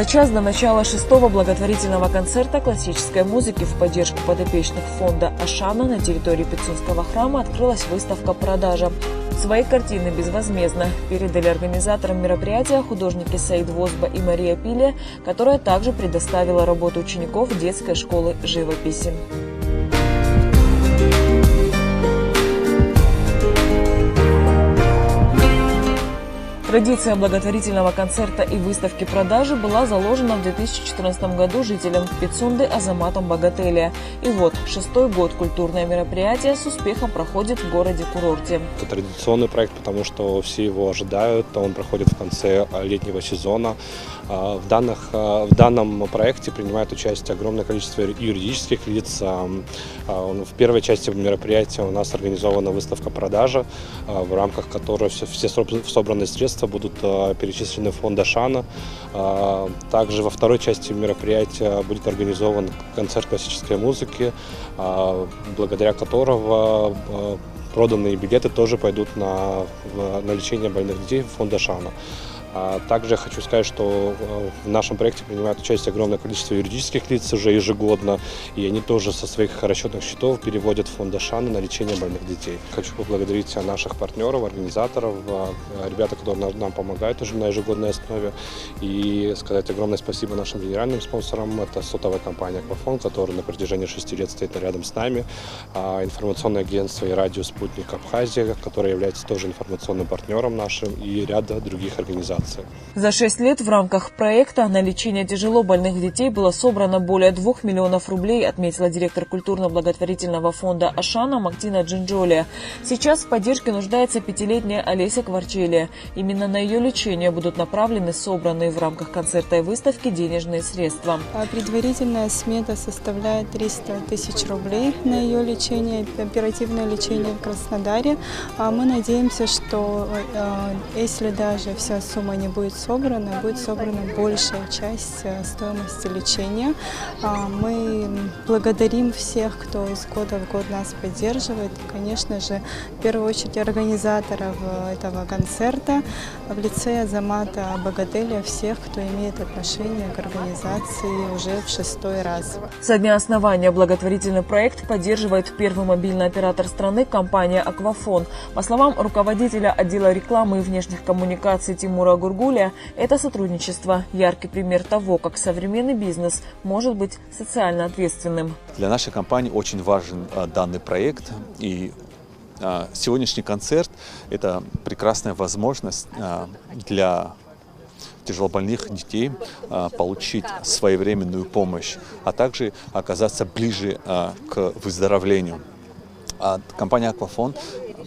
За час до начала 6-го благотворительного концерта классической музыки в поддержку подопечных фонда Ашана на территории Пицунского храма открылась выставка «Продажа». Свои картины безвозмездно передали организаторам мероприятия художники Саид Возба и Мария Пилия, которая также предоставила работу учеников детской школы живописи. Традиция благотворительного концерта и выставки продажи была заложена в 2014 году жителем Пицунды Азаматом Богателия. И вот, 6-й год культурное мероприятие с успехом проходит в городе-курорте. Это традиционный проект, потому что все его ожидают. Он проходит в конце летнего сезона. В данном проекте принимает участие огромное количество юридических лиц. В первой части мероприятия у нас организована выставка продажа, в рамках которой все собранные средства будут перечислены в фонд Ашана. Также во второй части мероприятия будет организован концерт классической музыки, благодаря которого проданные билеты тоже пойдут на лечение больных детей в фонд Ашана. Также я хочу сказать, что в нашем проекте принимает участие огромное количество юридических лиц уже ежегодно, и они тоже со своих расчетных счетов переводят в фонд Ашана на лечение больных детей. Хочу поблагодарить наших партнеров, организаторов, ребята, которые нам помогают уже на ежегодной основе, и сказать огромное спасибо нашим генеральным спонсорам. Это сотовая компания «Аквафон», которая на протяжении 6 лет стоит рядом с нами, информационное агентство и радио «Спутник Абхазия», которое является тоже информационным партнером нашим, и ряда других организаций. За 6 лет в рамках проекта на лечение тяжело больных детей было собрано более 2 миллионов рублей, отметила директор культурно-благотворительного фонда Ашана Мактина Джинджолия. Сейчас в поддержке нуждается 5-летняя Олеся Кварчелия. Именно на ее лечение будут направлены собранные в рамках концерта и выставки денежные средства. Предварительная смета составляет 300 тысяч рублей на ее лечение, оперативное лечение в Краснодаре. Мы надеемся, что если даже вся сумма не будет собрана большая часть стоимости лечения. Мы благодарим всех, кто из года в год нас поддерживает. И, конечно же, в первую очередь организаторов этого концерта в лице Азамата Богателия, всех, кто имеет отношение к организации уже в 6-й раз. Со дня основания благотворительный проект поддерживает первый мобильный оператор страны компания «Аквафон». По словам руководителя отдела рекламы и внешних коммуникаций Тимура Гургуля, это сотрудничество – яркий пример того, как современный бизнес может быть социально ответственным. Для нашей компании очень важен данный проект, и сегодняшний концерт – это прекрасная возможность для тяжелобольных детей получить своевременную помощь, а также оказаться ближе к выздоровлению. Компания «Аквафон»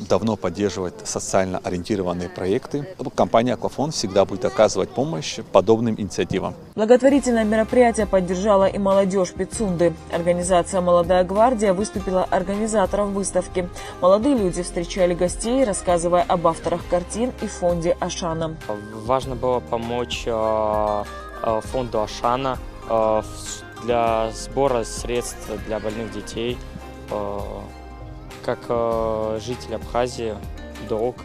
давно поддерживает социально ориентированные проекты. Компания «Аквафон» всегда будет оказывать помощь подобным инициативам. Благотворительное мероприятие поддержала и молодежь Пицунды. Организация «Молодая гвардия» выступила организатором выставки. Молодые люди встречали гостей, рассказывая об авторах картин и фонде Ашана. Важно было помочь фонду Ашана для сбора средств для больных детей. Как житель Абхазии, долг.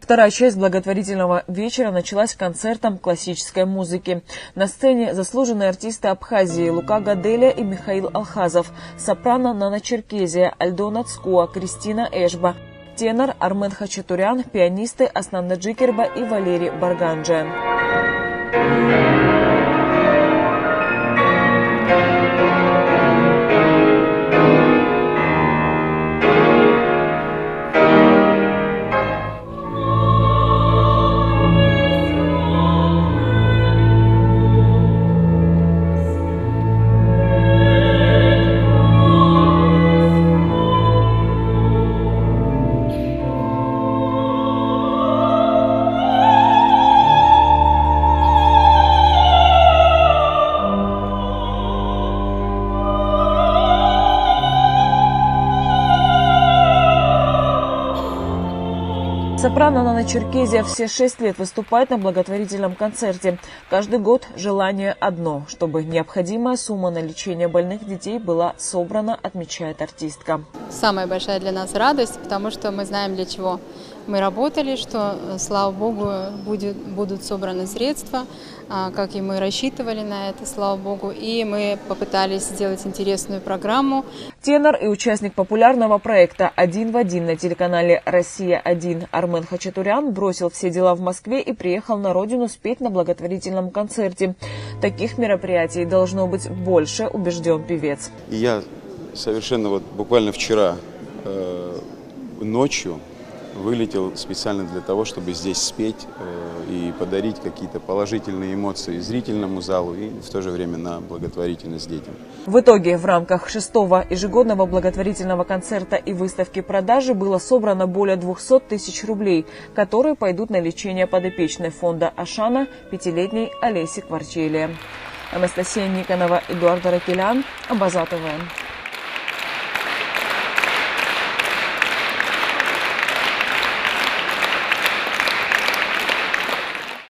Вторая часть благотворительного вечера началась концертом классической музыки. На сцене заслуженные артисты Абхазии Лука Гаделя и Михаил Алхазов, сопрано Нана Черкезия, Альдона Цкуа, Кристина Эшба, тенор Армен Хачатурян, пианисты Аснанда Джикерба и Валерий Барганджа. Сопрано Нана Черкезия все 6 лет выступает на благотворительном концерте. Каждый год желание одно, чтобы необходимая сумма на лечение больных детей была собрана, отмечает артистка. Самая большая для нас радость, потому что мы знаем, для чего мы работали, что, слава Богу, будут собраны средства, как и мы рассчитывали на это, слава Богу, и мы попытались сделать интересную программу. Тенор и участник популярного проекта «Один в один» на телеканале «Россия-1» Армен Хачатурян бросил все дела в Москве и приехал на родину спеть на благотворительном концерте. Таких мероприятий должно быть больше, убежден певец. И я совершенно буквально вчера ночью вылетел специально для того, чтобы здесь спеть и подарить какие-то положительные эмоции зрительному залу и в то же время на благотворительность детям. В итоге в рамках 6-го ежегодного благотворительного концерта и выставки продажи было собрано более 200 тысяч рублей, которые пойдут на лечение подопечной фонда «Ашана» 5-летней Олеси Кварчелия. Анастасия Никонова, Эдуард Аракелян, Абаза ТВ.